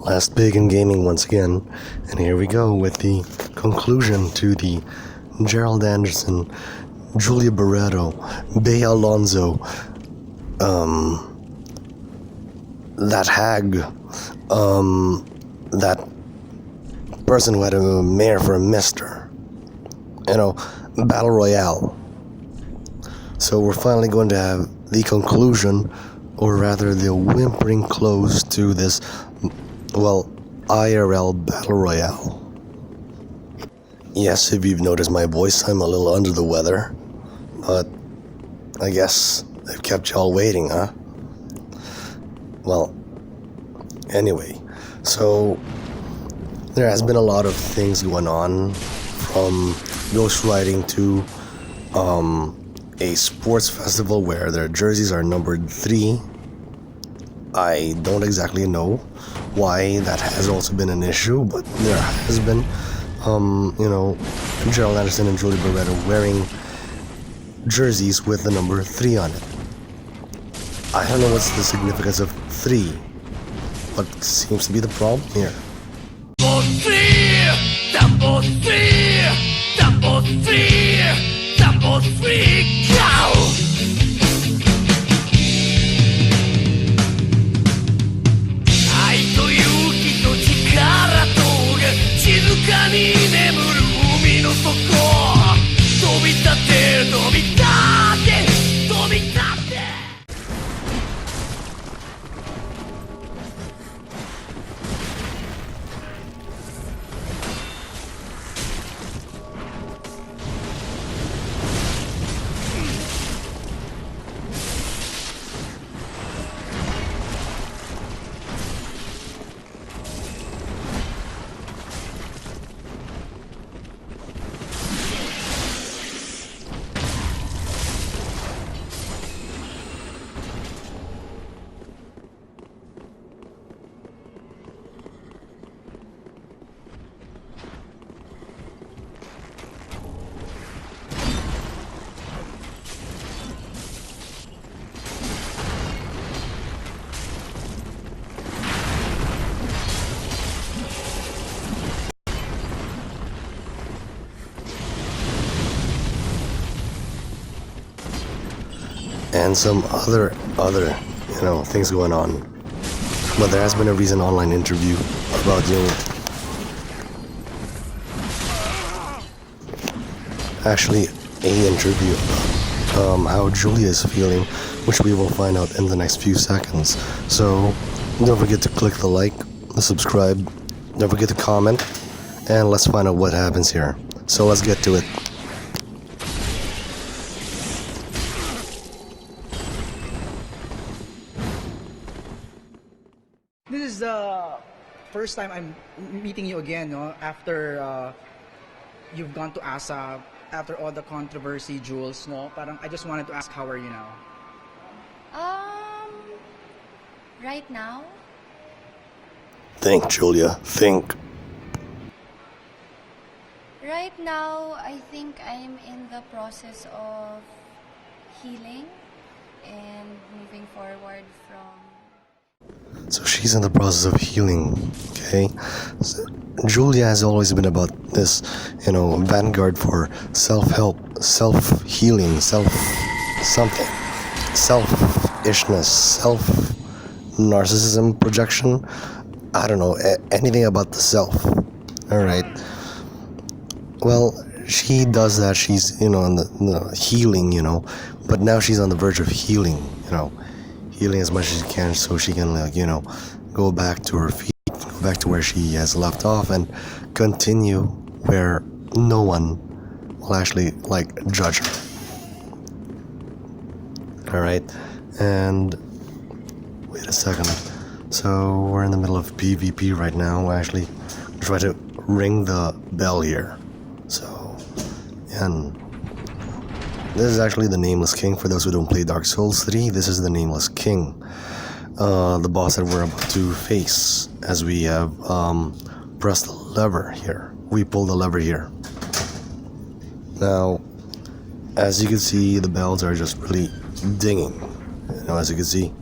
Last Big in Gaming once again, and here we go with the conclusion to the Gerund Anderssen, Julia Barretto, Bea Alonzo, that hag, that person who had a mayor for a mister, Battle Royale. So we're finally going to have the conclusion, or rather the whimpering close to this, IRL Battle Royale. Yes, if you've noticed my voice, I'm a little under the weather, but I guess I've kept y'all waiting, huh? Well, anyway, so there has been a lot of things going on, from ghostwriting to a sports festival where their jerseys are numbered 3. I don't exactly know why that has also been an issue, but there has been, Gerald Anderson and Julia Barretto wearing jerseys with the number 3 on it. I don't know what's the significance of 3, what seems to be the problem here. And some other things going on. But there has been a recent online interview about an interview about how Julia is feeling, which we will find out in the next few seconds. So don't forget to click the like, the subscribe, don't forget to comment, and let's find out what happens here. So let's get to it. This is the first time I'm meeting you again, no? After you've gone to ASA, after all the controversy, Jules, no? Parang I just wanted to ask, how are you now? Right now? Think, Julia, think. Right now, I think I'm in the process of healing and moving forward from... So she's in the process of healing, okay? So Julia has always been about this, vanguard for self-help, self-healing, self-something, selfishness, self-narcissism projection. I don't know, anything about the self, all right? Well, she does that. She's, in the healing, but now she's on the verge of healing, healing as much as she can, so she can, go back to her feet, go back to where she has left off, and continue where no one will actually, judge her. All right, and wait a second. So we're in the middle of PvP right now. We're actually try to ring the bell here. So, and this is actually the Nameless King. For those who don't play Dark Souls 3, this is the Nameless King, the boss that we're about to face, as we have pressed the lever here. We pull the lever here. Now, as you can see, the bells are just really dinging, as you can see.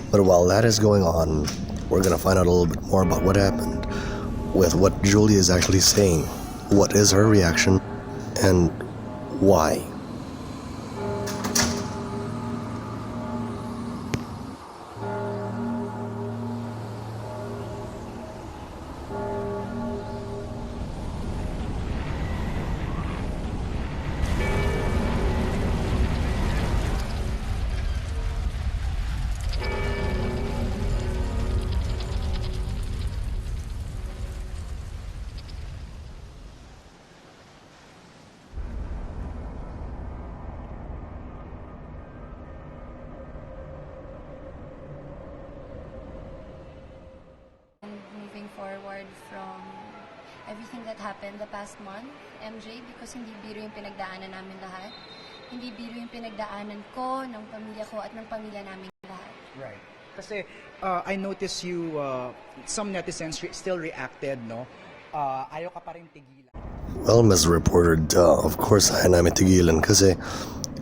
But while that is going on, we're gonna find out a little bit more about what happened with what Julia is actually saying. What is her reaction and why? And moving forward from everything that happened the past month, MJ, because hindi biro yung pinagdaanan namin lahat. Hindi biro yung pinagdaanan ko, ng pamilya ko, at ng pamilya namin lahat. Right. Kasi I noticed you, some netizens still reacted, no? Ayaw ka pa rin tigilan. Well, Ms. Reporter, duh, of course I namin tigilan kasi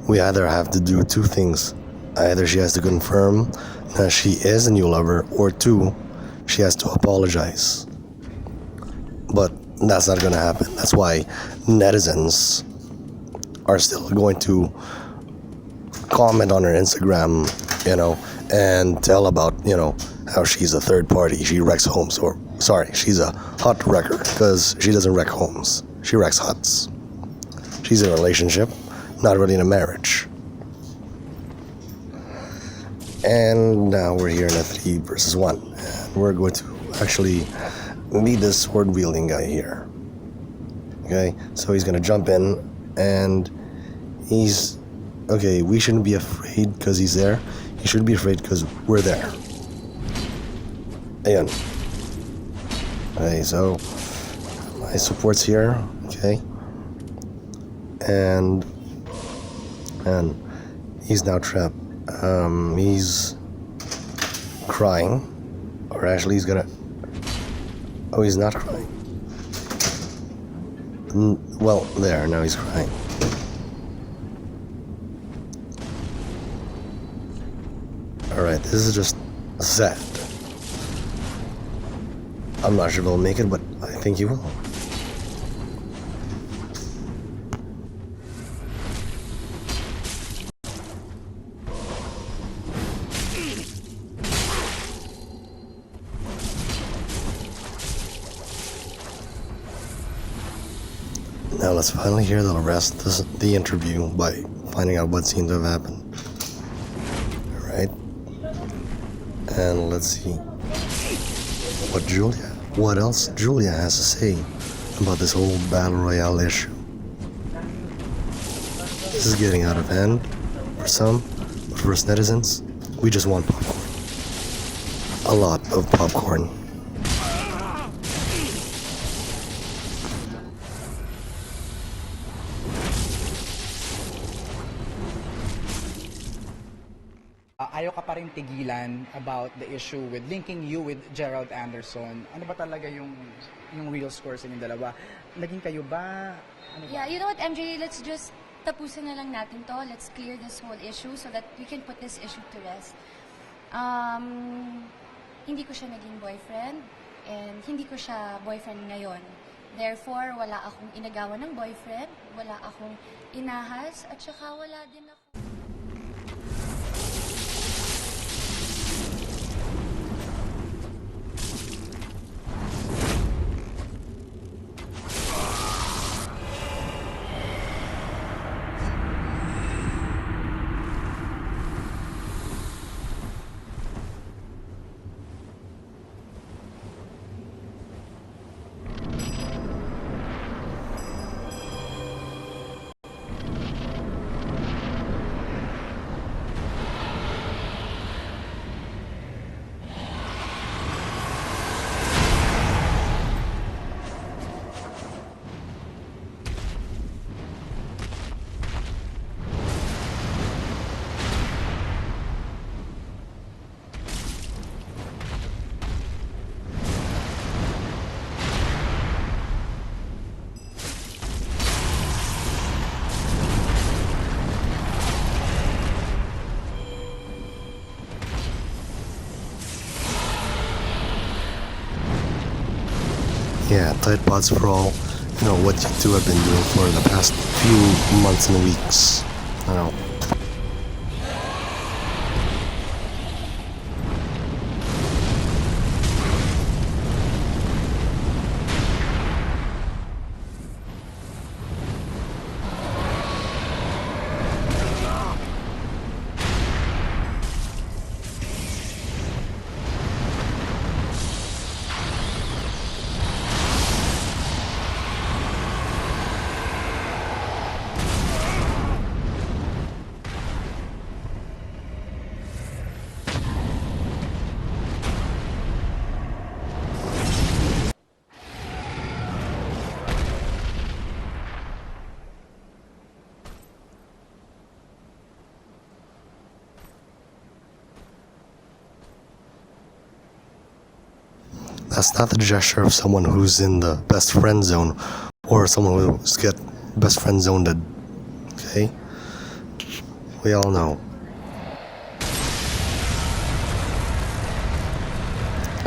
we either have to do two things. Either she has to confirm that she is a new lover, or two, she has to apologize. But that's not gonna happen. That's why netizens are still going to comment on her Instagram, and tell about, how she's a third party. She wrecks homes, or sorry, she's a hut wrecker because she doesn't wreck homes. She wrecks huts. She's in a relationship, not really in a marriage. And now we're here in a 3 versus 1. And we're going to actually meet this sword-wielding guy here. Okay, so he's gonna jump in, and he's... Okay, we shouldn't be afraid because he's there. He shouldn't be afraid because we're there. Ayan. Okay, so my support's here, okay? And he's now trapped. He's crying, or actually he's gonna... Oh, he's not crying. Well, there, now he's crying. Alright, this is just sad. I'm not sure if he'll make it, but I think he will. Now let's finally hear the rest of the interview by finding out what seemed to have happened. Alright. And let's see what else Julia has to say about this whole Battle Royale issue. This is getting out of hand for some, but for us netizens, we just want popcorn. A lot of popcorn. Ayaw ka pa rin tigilan about the issue with linking you with Gerund Anderssen. Ano ba talaga yung real score sa inyong dalawa? Naging kayo ba? Ano ba? Yeah, you know what, MJ, let's just tapusin na lang natin to. Let's clear this whole issue so that we can put this issue to rest. Hindi ko siya naging boyfriend, and hindi ko siya boyfriend ngayon. Therefore, wala akong inagawan ng boyfriend, wala akong inahas, at saka wala din ako. Yeah, tight pods for all. What you two have been doing for the past few months and weeks. You know. That's not the gesture of someone who's in the best friend zone or someone who's get best friend zoned. Okay? We all know.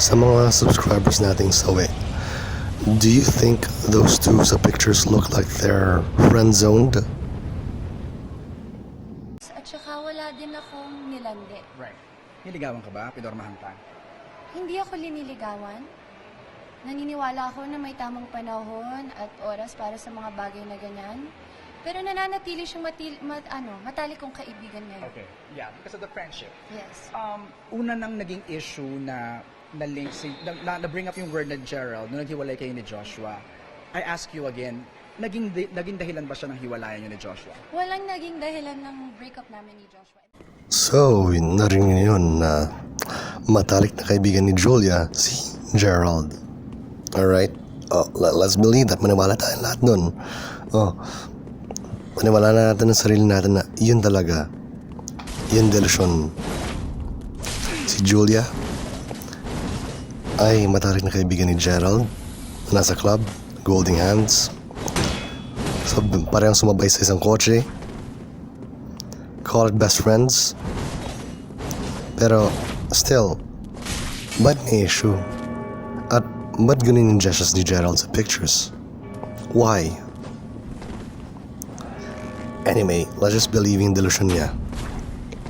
Sa mga subscribers nating sawi, do you think those two sa pictures look like they're friend zoned? At saka wala din akong nilandi. Right. Niligawan ka ba? Pidormahan ka? Hindi ako liniligawan. Naniniwala ako na may tamang panahon at oras para sa mga bagay na ganyan. Pero nananatili siyang matalik kong kaibigan ngayon. Okay. Yeah, because of the friendship. Yes. Una nang naging issue na link na-bring up yung word na Gerald nung naghiwalay kayo ni Joshua. I ask you again, naging dahilan ba siya ng hiwalayan niyo ni Joshua? Walang naging dahilan ng breakup namin ni Joshua. So, narinig niyo yun na matalik na kaibigan ni Julia, si Gerald. Alright? Let's believe that. Maniwala tayo lahat nun. Maniwala na natin ang sarili natin na yun talaga. Yun delusyon. Si Julia ay matalik na kaibigan ni Gerald. Nasa club, holding hands. So, parehong sumabay sa isang kotse. Call it best friends. Pero, still, ba't may issue? At ba't ganun yung gestures ni Gerald sa pictures? Why? Anyway, let's just believe yung delusion niya.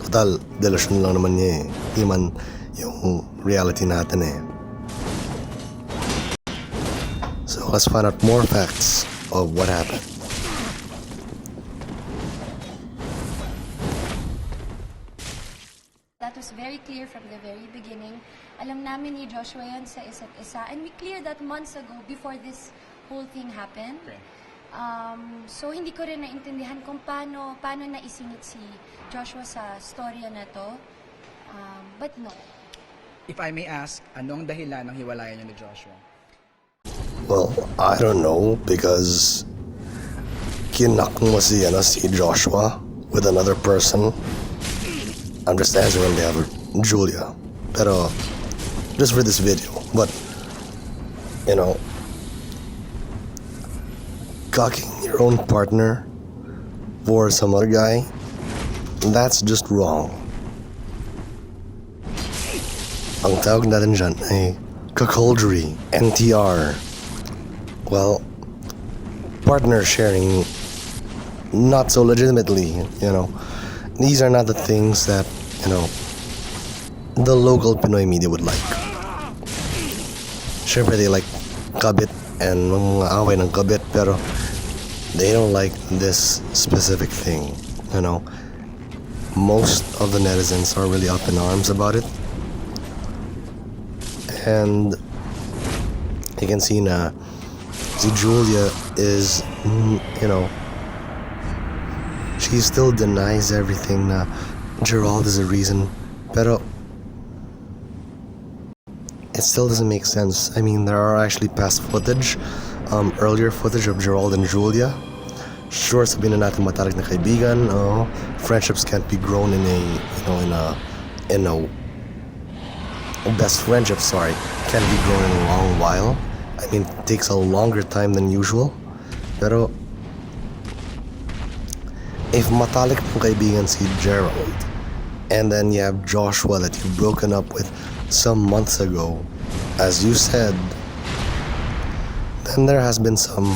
Total, delusion lang naman niya eh. Hindi man yung reality natin eh. So let's find out more facts of what happened. That was very clear from the very beginning. Alam namin ni Joshua yan sa isa't isa. And we cleared that months ago before this whole thing happened. Okay. So hindi ko rin naintindihan kung paano naisingit si Joshua sa storya na to. But no. If I may ask, ano ang dahilan ng hiwalayan niyo ni Joshua? Well, I don't know because kinak mo si Joshua with another person. I'm just answering on behalf of Julia. Pero just for this video, but cocking your own partner for some other guy, that's just wrong. Ang tawag natin dyan ay cuckoldry, NTR. Well, partner sharing not so legitimately, These are not the things that, the local Pinoy media would like. Siyempre, they like kabit and mga away ng kabit, pero they don't like this specific thing, Most of the netizens are really up in arms about it. And you can see na si Julia is, she still denies everything na Gerald is a reason. Pero it still doesn't make sense. I mean, there are actually past footage, earlier footage of Gerald and Julia. Sure, sabihin na natin matalik na kaibigan. Friendships can't be grown in a best friendship, can't be grown in a long while. I mean, it takes a longer time than usual. Pero if matalik mong kaibigan si Gerald, and then you have Joshua that you've broken up with some months ago, as you said, And there has been some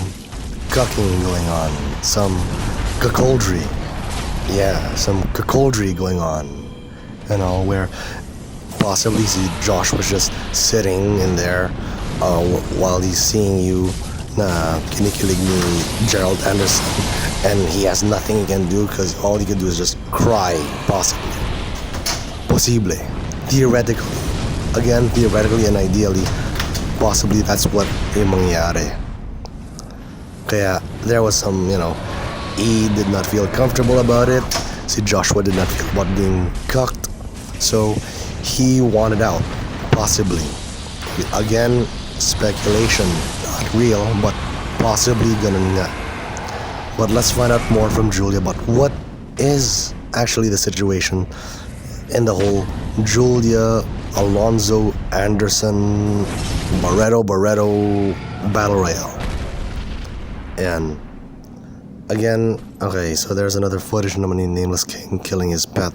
cucking going on, some cuckoldry. Yeah, some cuckoldry going on. Where possibly Josh was just sitting in there while he's seeing you na kinikilig ni Gerald Anderssen, and he has nothing he can do because all he can do is just cry, possibly. Posible. Theoretically. Again, theoretically and ideally, possibly that's what yung mangyari. Kaya there was some, he did not feel comfortable about it. Si Joshua did not feel about being cucked. So he wanted out, possibly. Again, speculation, not real, but possibly ganun nga. But let's find out more from Julia about what is actually the situation in the whole Julia Alonzo Anderssen Barretto Battle Royale. And again, okay, so there's another footage naman ni Nameless King killing his pet.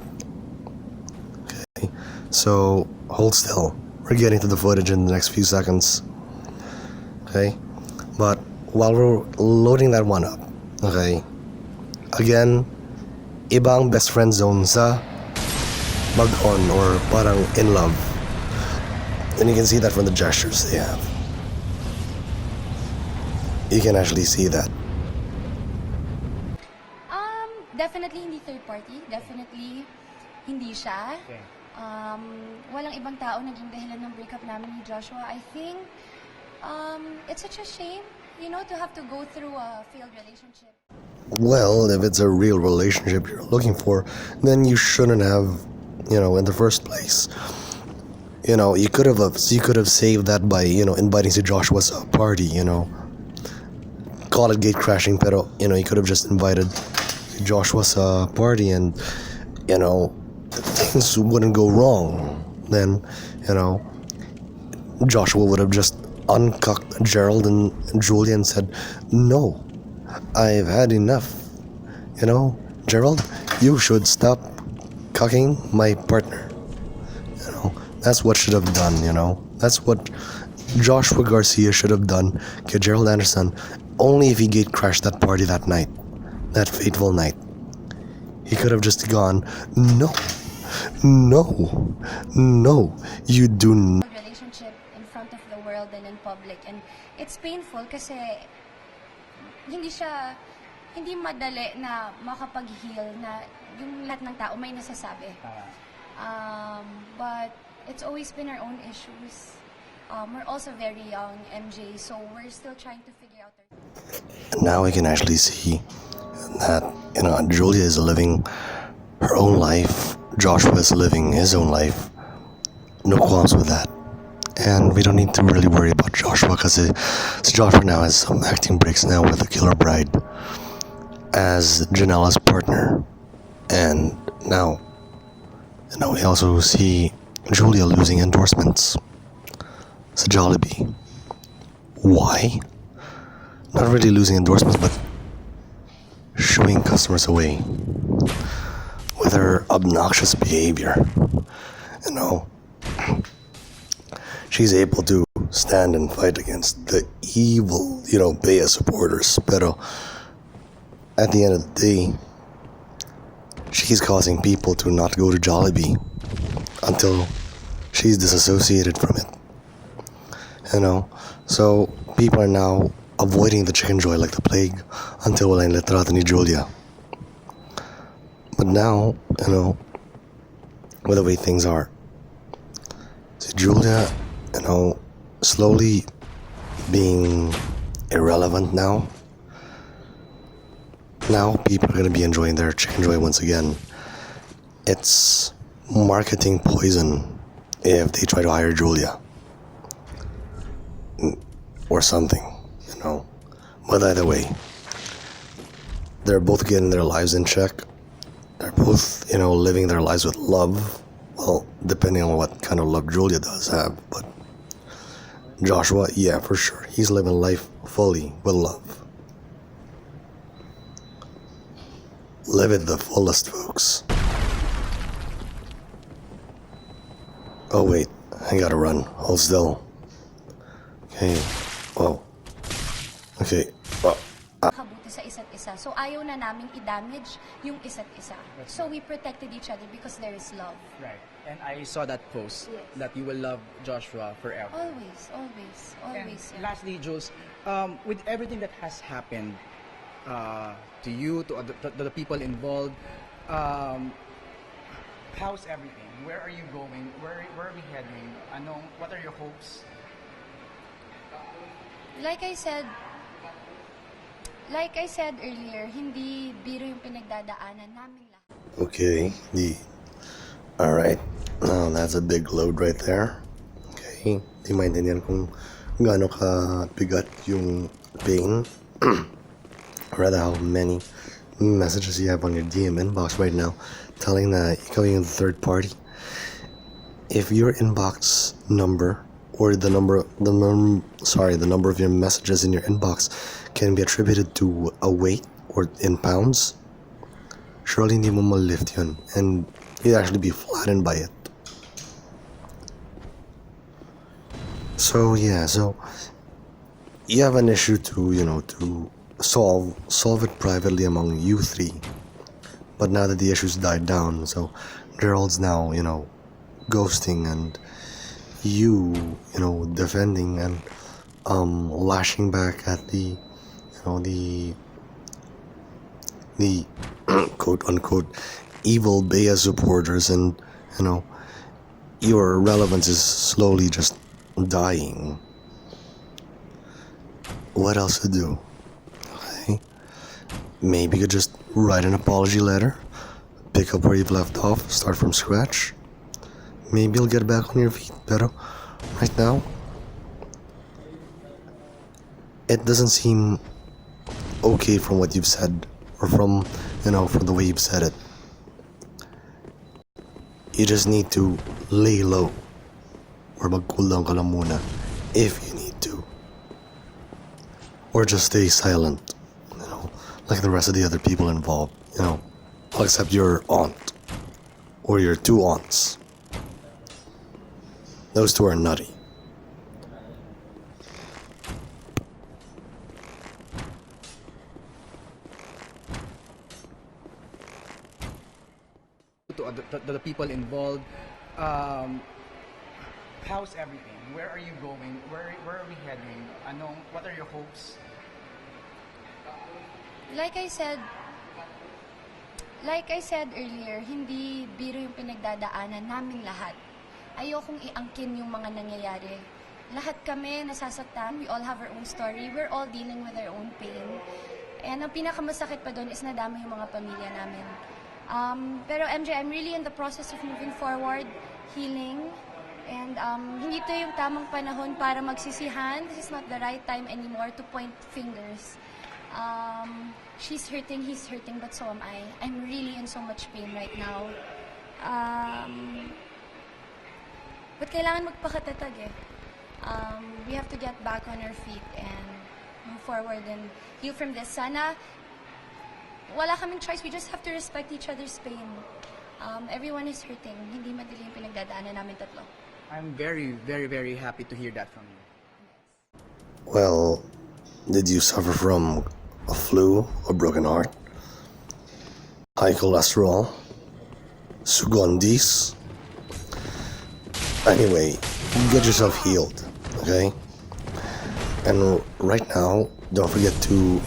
Okay, so hold still. We're getting to the footage in the next few seconds. Okay, but while we're loading that one up, okay, again, ibang best friend zone sa mag-on or parang in love. And you can see that from the gestures they have. You can actually see that. Definitely hindi third party. Definitely hindi siya. Okay. Walang ibang tao naging dahilan ng breakup namin ni Joshua. I think it's such a shame, to have to go through a failed relationship. Well, if it's a real relationship you're looking for, then you shouldn't have, in the first place. You could have saved that by, inviting si Joshua's party, Call it gate crashing, pero, you could have just invited Joshua's party and, things wouldn't go wrong. Then, Joshua would have just uncucked Gerald and Julia and said, "No, I've had enough. Gerald, you should stop cucking my partner." That's what should have done, That's what Joshua Garcia should have done to Gerald Anderssen, only if he gate crashed that party that night, that fateful night. He could have just gone, no, you do not. Relationship in front of the world and in public. And it's painful kasi hindi madali na makapag-heal na yung lahat ng tao may nasasabi. But it's always been our own issues. We're also very young, MJ, so we're still trying to figure out our... Now we can actually see that, Julia is living her own life. Joshua is living his own life. No qualms with that. And we don't need to really worry about Joshua because Joshua now has some acting breaks now with the Killer Bride as Janela's partner. And now, we also see Julia losing endorsements. It's a Jollibee. Why? Not really losing endorsements, but shooing customers away with her obnoxious behavior. She's able to stand and fight against the evil, Bea supporters. Pero at the end of the day, she's causing people to not go to Jollibee until she's disassociated from it. So people are now avoiding the Chicken Joy like the plague until wala yung litrato ni Julia. But now, with the way things are, see Julia, slowly being irrelevant now. Now people are going to be enjoying their Chicken Joy once again. It's marketing poison if they try to hire Julia. Or something, But either way, they're both getting their lives in check. They're both, living their lives with love. Well, depending on what kind of love Julia does have. But Joshua, yeah, for sure. He's living life fully with love. Live it the fullest, folks. Oh, wait. I gotta run. Hold still. Okay. Whoa. Okay. Well, Kabuti sa isa't isa. So ayaw na naming i-damage yung isa't isa. So we protected each other because there is love. Right. And I saw that post Yes. that you will love Joshua forever. Always, always, And always. Yeah. lastly, Jules, with everything that has happened to you, to the people involved, how's everything? Where are you going? Where are we heading? What are your hopes? Like I said earlier, hindi biro yung pinagdadaanan namin lahat. okay. Alright. Now, that's a big load right there. Okay. Di maintindihan kung gaano ka bigat yung pain. Or rather, how many messages you have on your DM inbox right now telling na ikaw yung third party. If your inbox number or the number of your messages in your inbox can be attributed to a weight or in pounds, surely hindi mo ma-lift yun and you'd actually be flattened by it. So yeah, so you have an issue to solve it privately among you three. But now that the issue's died down, so Gerald's now, ghosting and you defending and lashing back at the quote unquote evil Bea supporters, and your relevance is slowly just dying. What else to do? Okay. Maybe you could just write an apology letter, pick up where you've left off, start from scratch. Maybe you'll get back on your feet. Pero right now, it doesn't seem okay from what you've said, or from the way you've said it. You just need to lay low, or mag-cool down ka lang muna, if you need to. Or just stay silent, like the rest of the other people involved, except your aunt, or your two aunts. Those two are nutty. To the people involved, how's everything? Where are you going? Where are we heading? What are your hopes? Like I said earlier, hindi biro yung pinagdadaanan naming lahat. Ayokong iangkin yung mga nangyayari. Lahat kami nasasaktan. We all have our own story. We're all dealing with our own pain. And ang pinakamasakit pa doon is nadama yung mga pamilya namin. Pero MJ, I'm really in the process of moving forward, healing. And hindi to yung tamang panahon para magsisihan. This is not the right time anymore to point fingers. She's hurting, he's hurting, but so am I. I'm really in so much pain right now. But kailangan magpakatatag eh. We have to get back on our feet and move forward and heal from this. Sana, wala kaming choice. We just have to respect each other's pain. Everyone is hurting. Hindi madali yung pinagdadaanan namin tatlo. I'm very, very, very happy to hear that from you. Well, did you suffer from a flu, a broken heart, high cholesterol, sugandis? Anyway, get yourself healed, okay? And right now, don't forget to,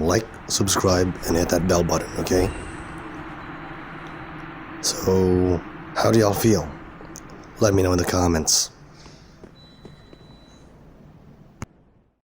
like, subscribe, and hit that bell button, okay? So, how do y'all feel? Let me know in the comments.